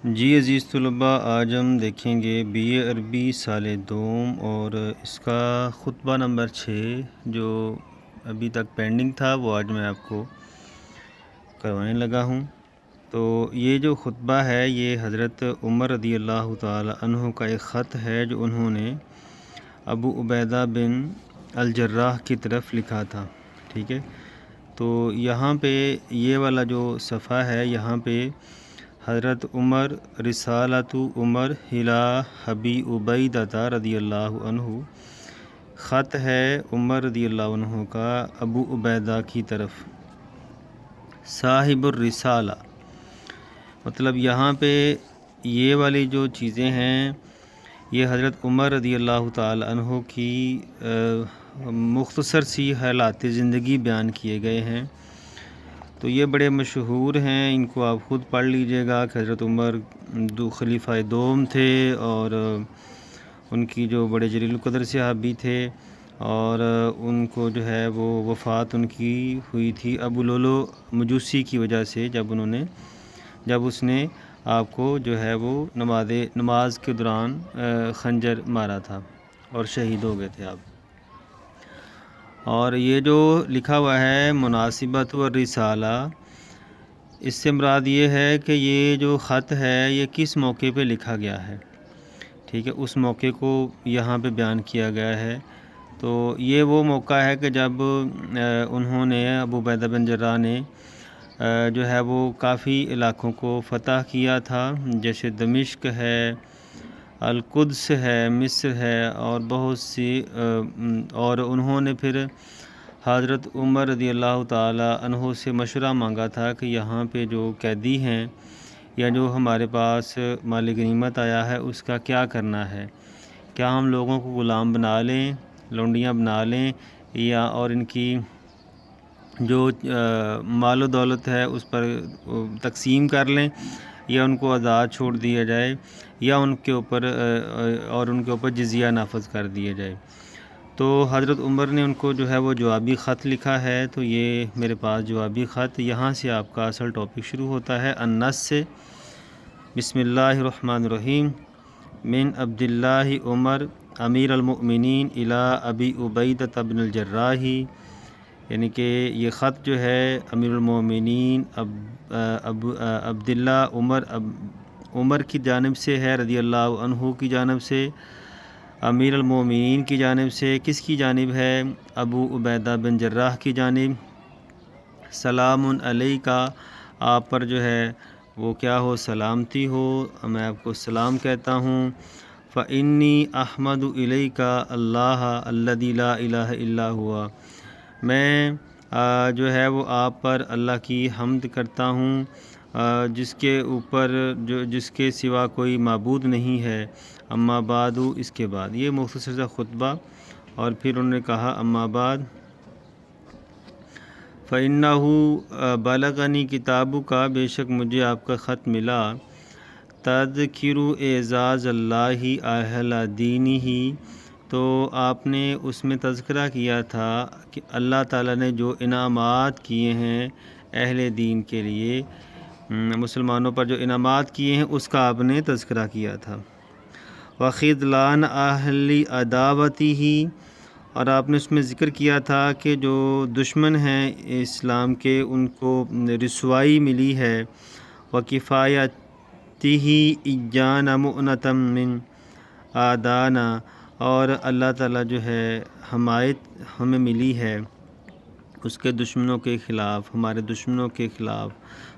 جی عزیز طلباء، آج ہم دیکھیں گے بی اے عربی سال دوم اور اس کا خطبہ نمبر 6 جو ابھی تک پینڈنگ تھا وہ آج میں آپ کو کروانے لگا ہوں۔ تو یہ جو خطبہ ہے یہ حضرت عمر رضی اللہ تعالی عنہ کا ایک خط ہے جو انہوں نے ابو عبیدہ بن الجراح کی طرف لکھا تھا، ٹھیک ہے۔ تو یہاں پہ یہ والا جو صفحہ ہے یہاں پہ حضرت عمر رسالۃ عمر الی ابی عبیدہ رضی اللہ عنہ، خط ہے عمر رضی اللہ عنہ کا ابو عبیدہ کی طرف، صاحب الرسالہ۔ مطلب یہاں پہ یہ والی جو چیزیں ہیں یہ حضرت عمر رضی اللہ تعالی عنہ کی مختصر سی حالات زندگی بیان کیے گئے ہیں۔ تو یہ بڑے مشہور ہیں، ان کو آپ خود پڑھ لیجئے گا کہ حضرت عمر خلیفہ دوم تھے اور ان کی جو بڑے جلیل القدر صحابی تھے، اور ان کو جو ہے وہ وفات ان کی ہوئی تھی ابو لولو مجوسی کی وجہ سے، جب اس نے آپ کو جو ہے وہ نماز کے دوران خنجر مارا تھا اور شہید ہو گئے تھے آپ۔ اور یہ جو لکھا ہوا ہے مناسبت و رسالہ، اس سے مراد یہ ہے کہ یہ جو خط ہے یہ کس موقع پہ لکھا گیا ہے، ٹھیک ہے، اس موقع کو یہاں پہ بیان کیا گیا ہے۔ تو یہ وہ موقع ہے کہ جب انہوں نے ابو عبیدہ بن جراح نے جو ہے وہ کافی علاقوں کو فتح کیا تھا، جیسے دمشق ہے، القدس ہے، مصر ہے اور بہت سی اور انہوں نے پھر حضرت عمر رضی اللہ تعالی عنہ سے مشورہ مانگا تھا کہ یہاں پہ جو قیدی ہیں یا جو ہمارے پاس مال غنیمت آیا ہے اس کا کیا کرنا ہے، کیا ہم لوگوں کو غلام بنا لیں، لونڈیاں بنا لیں، یا اور ان کی جو مال و دولت ہے اس پر تقسیم کر لیں، یا ان کو آزاد چھوڑ دیا جائے، یا ان کے اوپر جزیہ نافذ کر دیا جائے۔ تو حضرت عمر نے ان کو جو ہے وہ جوابی خط لکھا ہے۔ تو یہ میرے پاس جوابی خط، یہاں سے آپ کا اصل ٹاپک شروع ہوتا ہے النص سے۔ بسم اللہ الرحمن الرحیم، من عبد اللہ عمر امیر المؤمنین الی ابی عبیدہ بن الجراح، یعنی کہ یہ خط جو ہے امیر المؤمنین عبداللہ عمر کی جانب سے ہے، رضی اللہ عنہ کی جانب سے، امیر المؤمنین کی جانب سے۔ کس کی جانب ہے؟ ابو عبیدہ بن جراح کی جانب۔ سلام علیکہ، آپ پر جو ہے وہ کیا ہو، سلامتی ہو، میں آپ کو سلام کہتا ہوں۔ فإنی احمد الیکہ اللہ الذی لا الہ الا ہوا، میں جو ہے وہ آپ پر اللہ کی حمد کرتا ہوں جس کے سوا کوئی معبود نہیں ہے، اما بعد، اس کے بعد۔ یہ مختصر سا خطبہ، اور پھر انہوں نے کہا اما بعد، فإنہ بلغنی کتابک، بے شک مجھے آپ کا خط ملا، تذکر اعزاز اللہ اہل دینہ، تو آپ نے اس میں تذکرہ کیا تھا کہ اللہ تعالیٰ نے جو انعامات کیے ہیں اہل دین کے لیے، مسلمانوں پر جو انعامات کیے ہیں اس کا آپ نے تذکرہ کیا تھا۔ وخذلان اہل عداوتہ، اور آپ نے اس میں ذکر کیا تھا کہ جو دشمن ہیں اسلام کے ان کو رسوائی ملی ہے، وکفایتہ ایانا مؤنۃ من اعدانا، اور اللہ تعالیٰ جو ہے حمایت ہمیں ملی ہے اس کے دشمنوں کے خلاف، ہمارے دشمنوں کے خلاف۔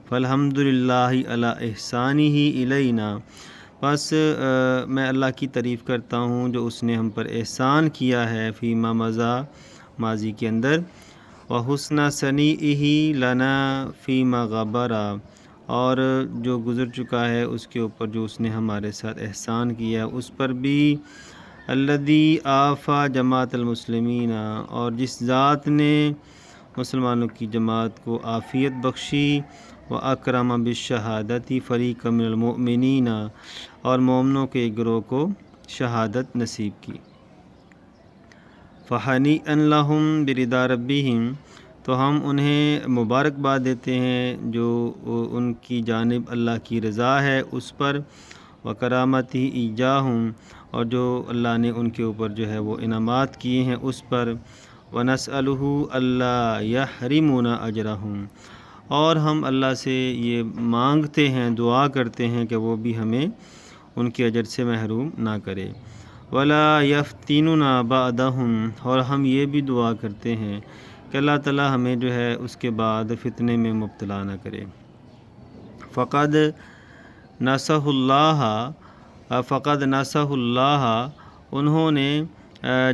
فالحمد للہ علی احسانہ الینا، بس میں اللہ کی تعریف کرتا ہوں جو اس نے ہم پر احسان کیا ہے، فیما مضی، ماضی کے اندر، وحسن صنیعہ لنا فیما غبر، اور جو گزر چکا ہے اس کے اوپر جو اس نے ہمارے ساتھ احسان کیا اس پر بھی، الذی آفا جماعت المسلمین، اور جس ذات نے مسلمانوں کی جماعت کو عافیت بخشی، واکرم بالشہادۃ فریقا من المؤمنین، اور مومنوں کے گروہ کو شہادت نصیب کی۔ فہنیئا لہم برضا ربہم، تو ہم انہیں مبارکباد دیتے ہیں جو ان کی جانب اللہ کی رضا ہے اس پر، وکرامتی ایجاہم، اور جو اللہ نے ان کے اوپر جو ہے وہ انعامات کیے ہیں اس پر، ونسألہ اللہ یحرمنا اجرہم، اور ہم اللہ سے یہ مانگتے ہیں، دعا کرتے ہیں کہ وہ بھی ہمیں ان کے اجر سے محروم نہ کرے، ولا یفتننا بعدہم، اور ہم یہ بھی دعا کرتے ہیں کہ اللہ تعالیٰ ہمیں جو ہے اس کے بعد فتنے میں مبتلا نہ کرے۔ فقد نصح اللہ، انہوں نے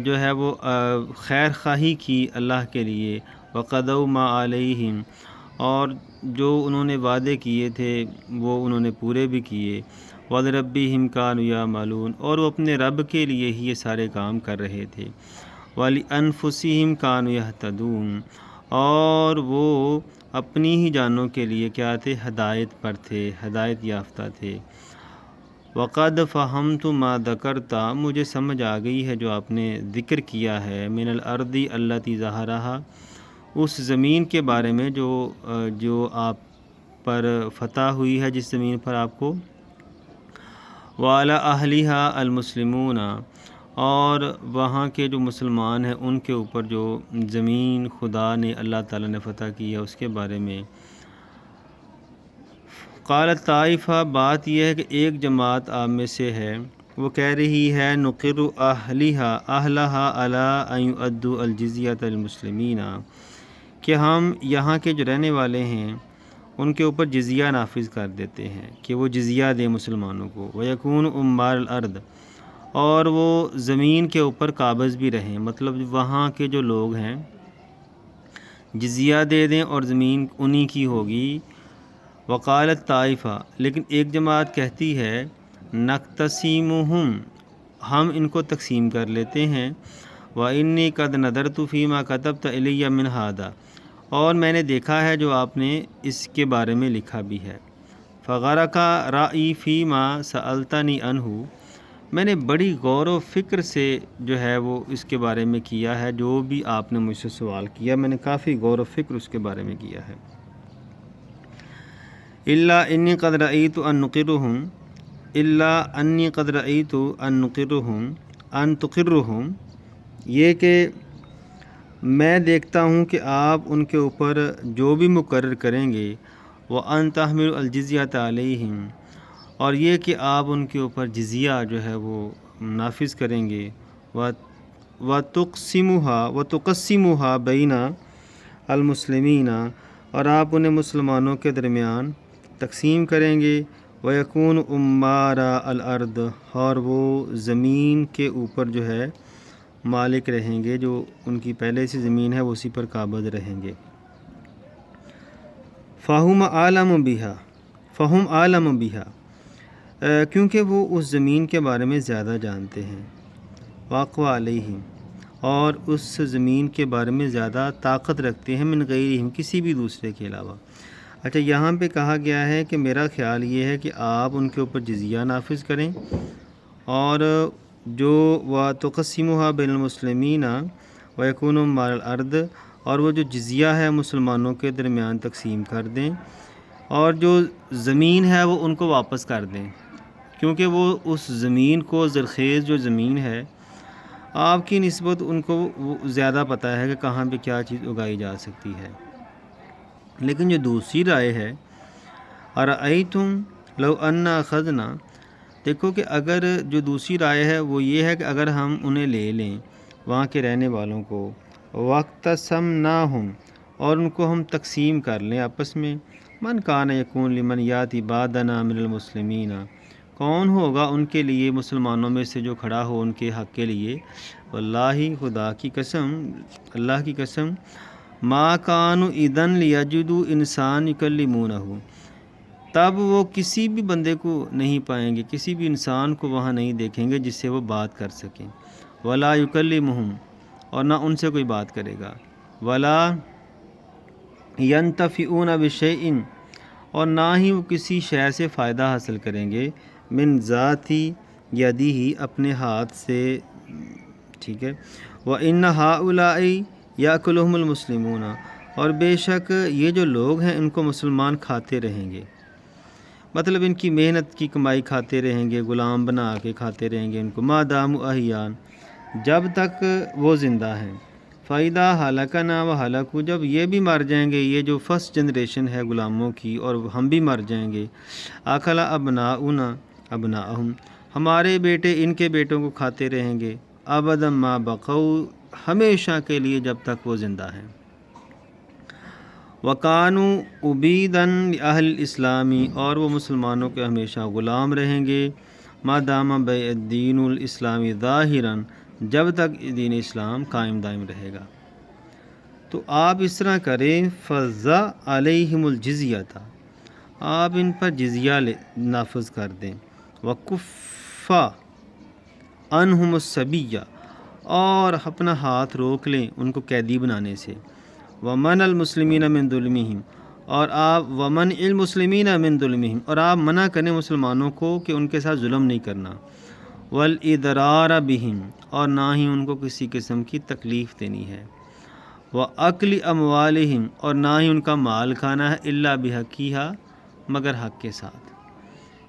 جو ہے وہ خیر خواہی کی اللہ کے لیے، وقضوا ما علیہم، اور جو انہوں نے وعدے کیے تھے وہ انہوں نے پورے بھی کیے، وَلِرَبِّهِمْ كَانُوا يَعْمَلُونَ، اور وہ اپنے رب کے لیے ہی یہ سارے کام کر رہے تھے، وَلِأَنفُسِهِمْ كَانُوا يَهْتَدُونَ، اور وہ اپنی ہی جانوں کے لیے کیا تھے، ہدایت پر تھے، ہدایت یافتہ تھے۔ وَقَدْ فَهَمْتُ مَا ذَكَرْتَ، مجھے سمجھ آ گئی ہے جو آپ نے ذکر کیا ہے، مِنَ الْأَرْضِ الَّتِي ظَهَرَهَا، اس زمین کے بارے میں جو آپ پر فتح ہوئی ہے، جس زمین پر آپ کو، وَعَلَى أَهْلِهَا الْمُسْلِمُونَ، اور وہاں کے جو مسلمان ہیں ان کے اوپر جو زمین خدا نے، اللہ تعالیٰ نے فتح کی ہے اس کے بارے میں۔ قالت طائفہ، بات یہ ہے کہ ایک جماعت آپ میں سے ہے، وہ کہہ رہی ہے، نقر اہلہا علی ان یؤدوا الجزیۃ للمسلمین، کہ ہم یہاں کے جو رہنے والے ہیں ان کے اوپر جزیہ نافذ کر دیتے ہیں کہ وہ جزیہ دیں مسلمانوں کو، ویکون عمار الارض، اور وہ زمین کے اوپر قابض بھی رہیں، مطلب وہاں کے جو لوگ ہیں جزیہ دے دیں اور زمین انہی کی ہوگی۔ وقالت طائفہ، لیکن ایک جماعت کہتی ہے، نقتسمہم، ہم ان کو تقسیم کر لیتے ہیں، وإنی قد نظرت فیما کتبت الی من ھذا، اور میں نے دیکھا ہے جو آپ نے اس کے بارے میں لکھا بھی ہے، فغرق رائی فیما سألتنی عنہ، میں نے بڑی غور و فکر سے جو ہے وہ اس کے بارے میں کیا ہے، جو بھی آپ نے مجھ سے سوال کیا میں نے کافی غور و فکر اس کے بارے میں کیا ہے۔ الا انی قد رأیت ان تقرہم، یہ کہ میں دیکھتا ہوں کہ آپ ان کے اوپر جو بھی مقرر کریں گے، وَأَن تَحْمِلُوا الْجِزْيَةَ عَلَيْهِمْ، اور یہ کہ آپ ان کے اوپر جزیہ جو ہے وہ نافذ کریں گے، وَتُقَسِّمُوهَا بَيْنَ الْمُسْلِمِينَ، اور آپ انہیں مسلمانوں کے درمیان تقسیم کریں گے، وَيَكُونُ عُمَّارَ الْأَرْضِ، اور وہ زمین کے اوپر جو ہے مالک رہیں گے، جو ان کی پہلے سے زمین ہے وہ اسی پر قابض رہیں گے۔ فَهُمْ أَعْلَمُ بِهَا، کیونکہ وہ اس زمین کے بارے میں زیادہ جانتے ہیں، وَأَقْوَىٰ عَلَيْهِمْ، اور اس زمین کے بارے میں زیادہ طاقت رکھتے ہیں، من غیرہم، کسی بھی دوسرے کے علاوہ۔ اچھا، یہاں پہ کہا گیا ہے کہ میرا خیال یہ ہے کہ آپ ان کے اوپر جزیہ نافذ کریں، اور جو وَتُقَسِّمُوهَا بَيْنَ الْمُسْلِمِينَ وَيَكُونُ عُمَّارَ الْأَرْضِ، اور وہ جو جزیہ ہے مسلمانوں کے درمیان تقسیم کر دیں، اور جو زمین ہے وہ ان کو واپس کر دیں، کیونکہ وہ اس زمین کو، زرخیز جو زمین ہے آپ کی نسبت ان کو زیادہ پتہ ہے کہ کہاں پہ کیا چیز اگائی جا سکتی ہے۔ لیکن جو دوسری رائے ہے، ارأیتم لو انا اخذنا، دیکھو کہ اگر جو دوسری رائے ہے وہ یہ ہے کہ اگر ہم انہیں لے لیں وہاں کے رہنے والوں کو، واقتسمناہم، اور ان کو ہم تقسیم کر لیں آپس میں، من کان یکون لمن یاتی بعدنا من المسلمین، کون ہوگا ان کے لیے مسلمانوں میں سے جو کھڑا ہو ان کے حق کے لیے، واللہ، خدا کی قسم، اللہ کی قسم، ما کانوا اذن لیجدوا انسان یکلمونہ، تب وہ کسی بھی بندے کو نہیں پائیں گے، کسی بھی انسان کو وہاں نہیں دیکھیں گے جس سے وہ بات کر سکیں، ولا یکلمہم، اور نہ ان سے کوئی بات کرے گا، ولا ینتفعون بشیء، اور نہ ہی وہ کسی شے سے فائدہ حاصل کریں گے، من ذاتی یدہ، اپنے ہاتھ سے، ٹھیک ہے، وَإِنَّ هَؤُلَاءِ یَأْکُلُهُمُ الْمُسْلِمُونَ، اور بے شک یہ جو لوگ ہیں ان کو مسلمان کھاتے رہیں گے، مطلب ان کی محنت کی کمائی کھاتے رہیں گے، غلام بنا کے کھاتے رہیں گے ان کو، ما دام احیان، جب تک وہ زندہ ہیں۔ فائدہ ہلاکنا و ہلاکو، جب یہ بھی مر جائیں گے، یہ جو فرسٹ جنریشن ہے غلاموں کی، اور ہم بھی مر جائیں گے، اکلا ابناؤنا ابناءہم، ہمارے بیٹے ان کے بیٹوں کو کھاتے رہیں گے، ابدا ما بقوا، ہمیشہ کے لیے جب تک وہ زندہ ہیں۔ وَقَانُوا عُبِیدًا لِأَهْلِ الْإِسْلَامِ، اور وہ مسلمانوں کے ہمیشہ غلام رہیں گے، ما دام الدین الاسلامی ظاہراً، جب تک دین اسلام قائم دائم رہے گا۔ تو آپ اس طرح کریں، فَضَّ عَلَيْهِمُ الْجِزْیَةَ، آپ ان پر جزیہ نافذ کر دیں، وَكُفَّ عَنْهُمُ السَّبِیَّ، اور اپنا ہاتھ روک لیں ان کو قیدی بنانے سے، وَمَنَ الْمُسْلِمِينَ مِنْ ظُلْمِهِمْ، اور آپ وَمَنْ الْمُسْلِمِينَ مِنْ ظُلْمِهِمْ، اور آپ منع کریں مسلمانوں کو کہ ان کے ساتھ ظلم نہیں کرنا، وَالْإِضْرَارَ بِهِمْ، اور نہ ہی ان کو کسی قسم کی تکلیف دینی ہے، وَأَكْلِ أَمْوَالِهِمْ، اور نہ ہی ان کا مال کھانا ہے، إِلَّا بِحَقِّهَا، مگر حق کے ساتھ۔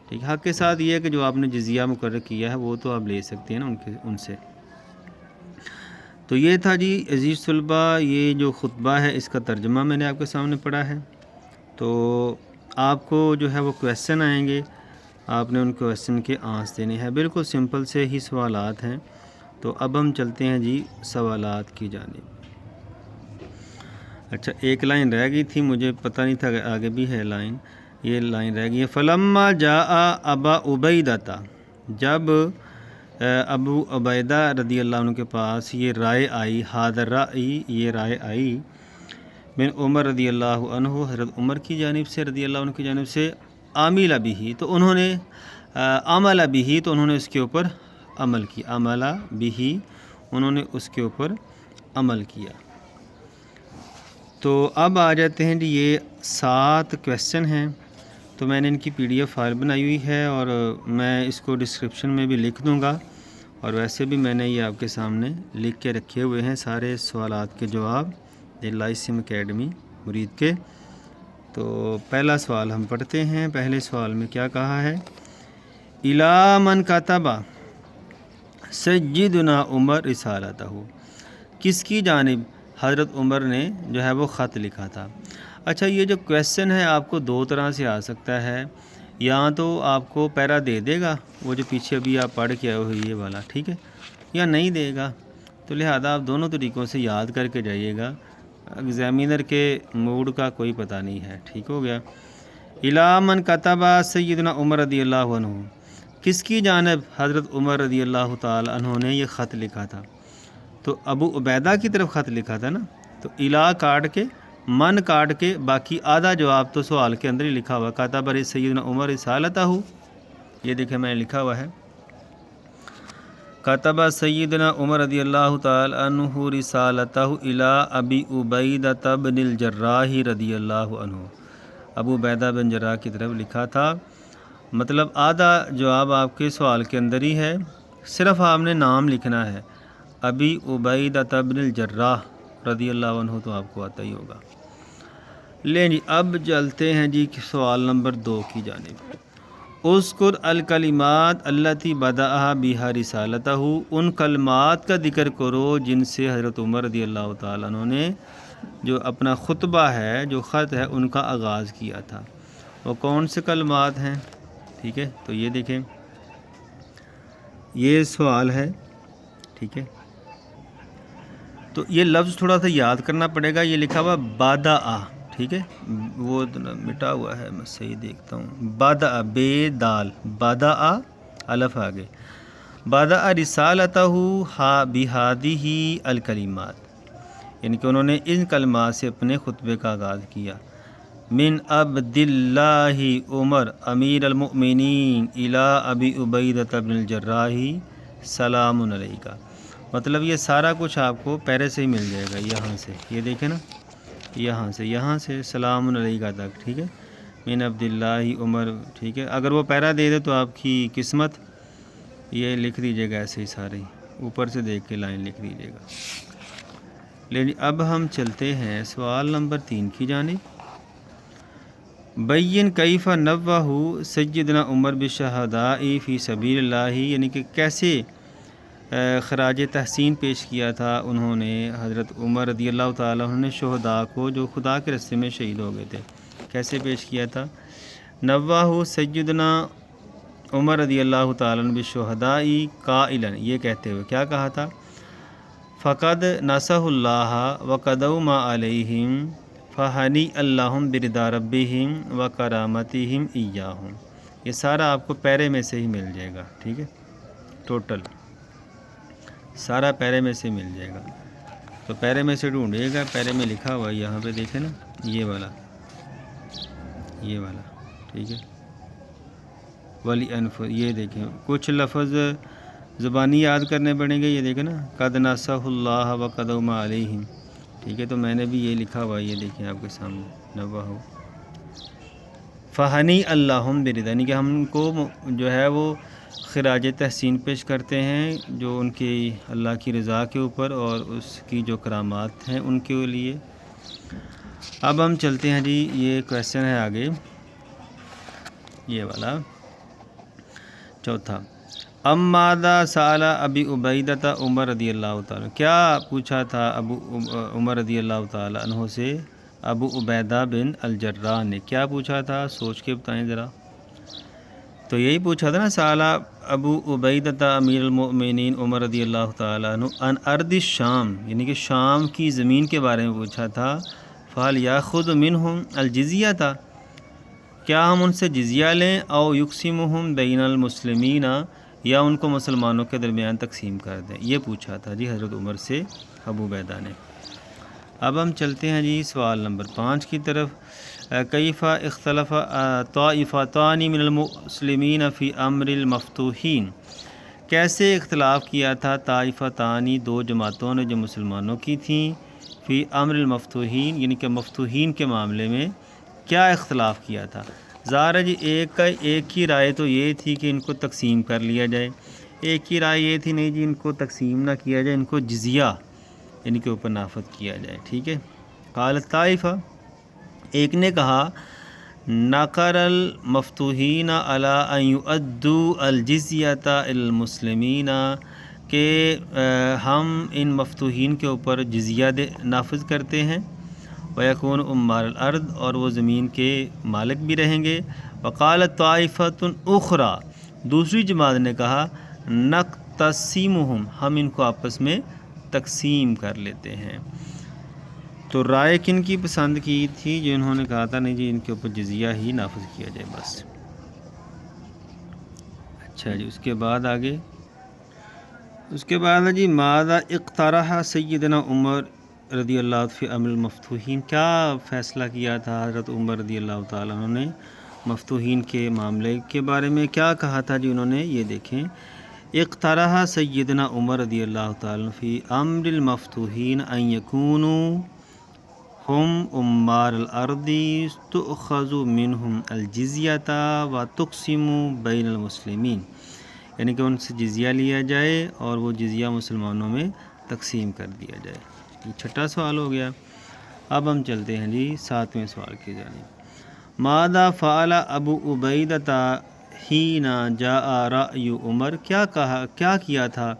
ٹھیک، حق کے ساتھ یہ ہے کہ جو آپ نے جزیہ مقرر کیا ہے وہ تو آپ لے سکتے ہیں نا ان سے۔ تو یہ تھا جی عزیز طلبہ، یہ جو خطبہ ہے اس کا ترجمہ میں نے آپ کے سامنے پڑھا ہے۔ تو آپ کو جو ہے وہ کویسچن آئیں گے، آپ نے ان کویسچن کے آنسر دینے ہیں، بالکل سمپل سے ہی سوالات ہیں۔ تو اب ہم چلتے ہیں جی سوالات کی جانب۔ اچھا، ایک لائن رہ گئی تھی، مجھے پتہ نہیں تھا کہ آگے بھی ہے لائن، یہ لائن رہ گئی ہے، فلما جاء ابا عبیدہ، جب ابو عبیدہ رضی اللہ عنہ کے پاس یہ رائے آئی، حاضر رائی، یہ رائے آئی، من عمر رضی اللہ عنہ، حضرت عمر کی جانب سے رضی اللہ عنہ کی جانب سے، عامل بہ، تو انہوں نے عمل بہ، تو انہوں نے اس کے اوپر عمل کیا، عمل بہ، انہوں نے اس کے اوپر عمل کیا۔ تو اب آ جاتے ہیں جی، یہ 7 کویسچن ہیں، تو میں نے ان کی PDF فائل بنائی ہوئی ہے، اور میں اس کو ڈسکرپشن میں بھی لکھ دوں گا، اور ویسے بھی میں نے یہ آپ کے سامنے لکھ کے رکھے ہوئے ہیں سارے سوالات کے جواب لائسم اکیڈمی مرید کے۔ تو پہلا سوال ہم پڑھتے ہیں۔ پہلے سوال میں کیا کہا ہے؟ اِلیٰ من کتب سیدنا عمر رسالتہ، کس کی جانب حضرت عمر نے جو ہے وہ خط لکھا تھا؟ اچھا، یہ جو کویسچن ہے آپ کو 2 طرح سے آ سکتا ہے، یا تو آپ کو پیرا دے دے گا، وہ جو پیچھے ابھی آپ پڑھ کے آئے ہو یہ والا، ٹھیک ہے، یا نہیں دے گا، تو لہذا آپ دونوں طریقوں سے یاد کر کے جائیے گا، ایگزامینر کے موڈ کا کوئی پتہ نہیں ہے، ٹھیک ہو گیا۔ اِلیٰ من کتب سیدنا عمر رضی اللہ عنہ، کس کی جانب حضرت عمر رضی اللہ تعالی عنہ نے یہ خط لکھا تھا؟ تو ابو عبیدہ کی طرف خط لکھا تھا نا، تو اِلیٰ کاٹ کے، من کاٹ کے، باقی آدھا جواب تو سوال کے اندر ہی لکھا ہوا، کتب سیدنا عمر رسالتہ، یہ دیکھیں میں نے لکھا ہوا ہے، کتب سیدنا عمر رضی اللہ تعالی عنہ رسالتہ الی ابی عبیدہ بن الجراح رضی اللہ عنہ، ابو عبیدہ بن جراح کی طرف لکھا تھا، مطلب آدھا جواب آپ کے سوال کے اندر ہی ہے، صرف آپ نے نام لکھنا ہے، ابی عبیدہ بن الجراح رضی اللہ عنہ، تو آپ کو آتا ہی ہوگا۔ لیں جی، اب چلتے ہیں جی سوال نمبر 2 کی جانب۔ اذکر الکلمات التی بدأ بہا رسالتہ، ان کلمات کا ذکر کرو جن سے حضرت عمر رضی اللہ تعالیٰ عنہ نے جو اپنا خطبہ ہے، جو خط ہے، ان کا آغاز کیا تھا، وہ کون سے کلمات ہیں؟ ٹھیک ہے، تو یہ دیکھیں، یہ سوال ہے، ٹھیک ہے، تو یہ لفظ تھوڑا سا یاد کرنا پڑے گا، یہ لکھا ہوا بدأ، ٹھیک ہے، وہ مٹا ہوا ہے، میں صحیح دیکھتا ہوں، بدأ، بے دال، بدأ الف آگے، بدأ رسالتہ بہذہ الکلمات، یعنی کہ انہوں نے ان کلمات سے اپنے خطبے کا آغاز کیا، من عبد اللہ عمر امیر المؤمنین الی ابی عبیدہ بن الجراح سلام علیکہ، مطلب یہ سارا کچھ آپ کو پیرے سے ہی مل جائے گا، یہاں سے، یہ دیکھیں نا، یہاں سے سلام علیکہ تک، ٹھیک ہے، من عبد اللہ عمر، ٹھیک ہے، اگر وہ پیرا دے دے تو آپ کی قسمت، یہ لکھ دیجیے گا ایسے ہی سارے، اوپر سے دیکھ کے لائن لکھ دیجیے گا۔ لیکن اب ہم چلتے ہیں سوال نمبر 3 کی جانب۔ بین کیف نوہ سیدنا عمر بالشہداء فی سبیل اللہ، یعنی کہ کیسے خراج تحسین پیش کیا تھا انہوں نے حضرت عمر رضی اللہ تعالیٰ عنہ نے شہداء کو جو خدا کے راستے میں شہید ہو گئے تھے، کیسے پیش کیا تھا؟ نوہ سیدنا عمر رضی اللہ تعالیٰ عنہ بالشہداء قائلا، یہ کہتے ہوئے کیا کہا تھا؟ فقد نصح اللہ وقدوا ما علیہم فہنی اللہم برضا ربہم وکرامتہم ایاہم۔ یہ سارا آپ کو پیرے میں سے ہی مل جائے گا، ٹھیک ہے، ٹوٹل سارا پیرے میں سے مل جائے گا۔ تو پیرے میں سے ڈھونڈیے گا، پیرے میں لکھا ہوا ہے یہاں پہ دیکھیں نا، یہ والا ٹھیک ہے، ولی انف، یہ دیکھیں کچھ لفظ زبانی یاد کرنے پڑیں گے، یہ دیکھیں نا، قد نصح اللہ وقدوا ما علیہم، ٹھیک ہے، تو میں نے بھی یہ لکھا ہوا ہے، یہ دیکھیں آپ کے سامنے نوہ فہنی اللہم برضا، یعنی کہ ہم کو جو ہے وہ خراج تحسین پیش کرتے ہیں جو ان کی اللہ کی رضا کے اوپر اور اس کی جو کرامات ہیں ان کے لیے۔ اب ہم چلتے ہیں جی، یہ کویسچن ہے آگے، یہ والا چوتھا۔ ام ماذا سأل ابی عبیدہ عمر رضی اللہ تعالیٰ، کیا پوچھا تھا عمر رضی اللہ تعالیٰ عنہ سے ابو عبیدہ بن الجراح نے، کیا پوچھا تھا؟ سوچ کے بتائیں ذرا۔ تو یہی پوچھا تھا نا، سالہ ابو عبیدہ امیر المؤمنین عمر رضی اللہ تعالیٰ عنہ ان ارض الشام، یعنی کہ شام کی زمین کے بارے میں پوچھا تھا۔ فال یاخذ منہم الجزیہ تھا، کیا ہم ان سے جزیہ لیں؟ او یقسمہم بین المسلمین، یا ان کو مسلمانوں کے درمیان تقسیم کر دیں، یہ پوچھا تھا جی حضرت عمر سے ابو عبیدہ نے۔ اب ہم چلتے ہیں جی سوال نمبر 5 کی طرف۔ کیف اختلف طائفتان من المسلمین فی امر المفتوحین، کیسے اختلاف کیا تھا طائفتانی، دو جماعتوں نے جو مسلمانوں کی تھیں، فی امر المفتوحین، یعنی کہ مفتوحین کے معاملے میں کیا اختلاف کیا تھا؟ ظاہر جی ایک کی رائے تو یہ تھی کہ ان کو تقسیم کر لیا جائے، ایک کی رائے یہ تھی نہیں جی ان کو تقسیم نہ کیا جائے، ان کو جزیہ ان کے اوپر نافذ کیا جائے، ٹھیک ہے۔ قالت طائفہ، ایک نے کہا نقر المفتوحین علی ان یؤدوا الجزیۃ المسلمین، کہ ہم ان مفتوحین کے اوپر جزیہ نافذ کرتے ہیں، ویکون عمار الارض، اور وہ زمین کے مالک بھی رہیں گے۔ وقالت طائفۃ اخری، دوسری جماعت نے کہا نقتسمہم، ہم ان کو آپس میں تقسیم کر لیتے ہیں۔ تو رائے کن کی پسند کی تھی؟ جو انہوں نے کہا تھا نہیں جی ان کے اوپر جزیہ ہی نافذ کیا جائے بس۔ اچھا جی، اس کے بعد آگے، اس کے بعد ہے جی ماذا اقترح سیدنا عمر رضی اللہ فی امر المفتوحین، کیا فیصلہ کیا تھا حضرت عمر رضی اللہ تعالیٰ عنہ نے مفتوحین کے معاملے کے بارے میں، کیا کہا تھا جی انہوں نے؟ یہ دیکھیں، اقترح سیدنا عمر رضی اللہ تعالیٰ فی امر المفتوحین ان یکونوا ہم عمار الارض تؤخذ منہم الجزیۃ وتقسم بین المسلمین، یعنی کہ ان سے جزیہ لیا جائے اور وہ جزیہ مسلمانوں میں تقسیم کر دیا جائے۔ یہ چھٹا سوال ہو گیا۔ اب ہم چلتے ہیں جی 7ویں سوال کی جانب۔ ماذا فعل ابو عبیدہ حین جاء رأی عمر، کیا کیا تھا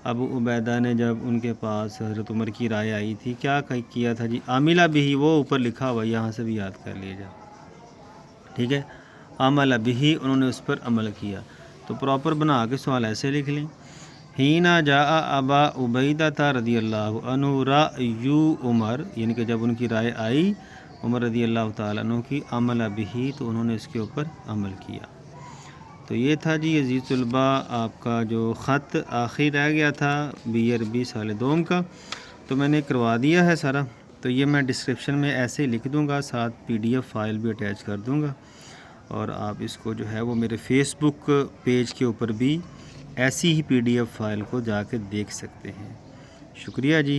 ابو عبیدہ نے جب ان کے پاس حضرت عمر کی رائے آئی تھی؟ کیا کیا تھا جی؟ عاملہ بھی، وہ اوپر لکھا ہوا یہاں سے بھی یاد کر لیجیے، ٹھیک ہے، عمل بھی، انہوں نے اس پر عمل کیا۔ تو پراپر بنا کے سوال ایسے لکھ لیں، حین جاء ابا عبیدہ رضی اللہ عنہ رأی عمر، یعنی کہ جب ان کی رائے آئی عمر رضی اللہ تعالیٰ عنہ کی، عمل بھی، تو انہوں نے اس کے اوپر عمل کیا۔ تو یہ تھا جی عزیز طلباء آپ کا جو خط آخری رہ گیا تھا بی عربی سال دوم کا، تو میں نے کروا دیا ہے سارا، تو یہ میں ڈسکرپشن میں ایسے ہی لکھ دوں گا، ساتھ PDF فائل بھی اٹیچ کر دوں گا، اور آپ اس کو جو ہے وہ میرے فیس بک پیج کے اوپر بھی ایسی ہی PDF فائل کو جا کے دیکھ سکتے ہیں۔ شکریہ جی۔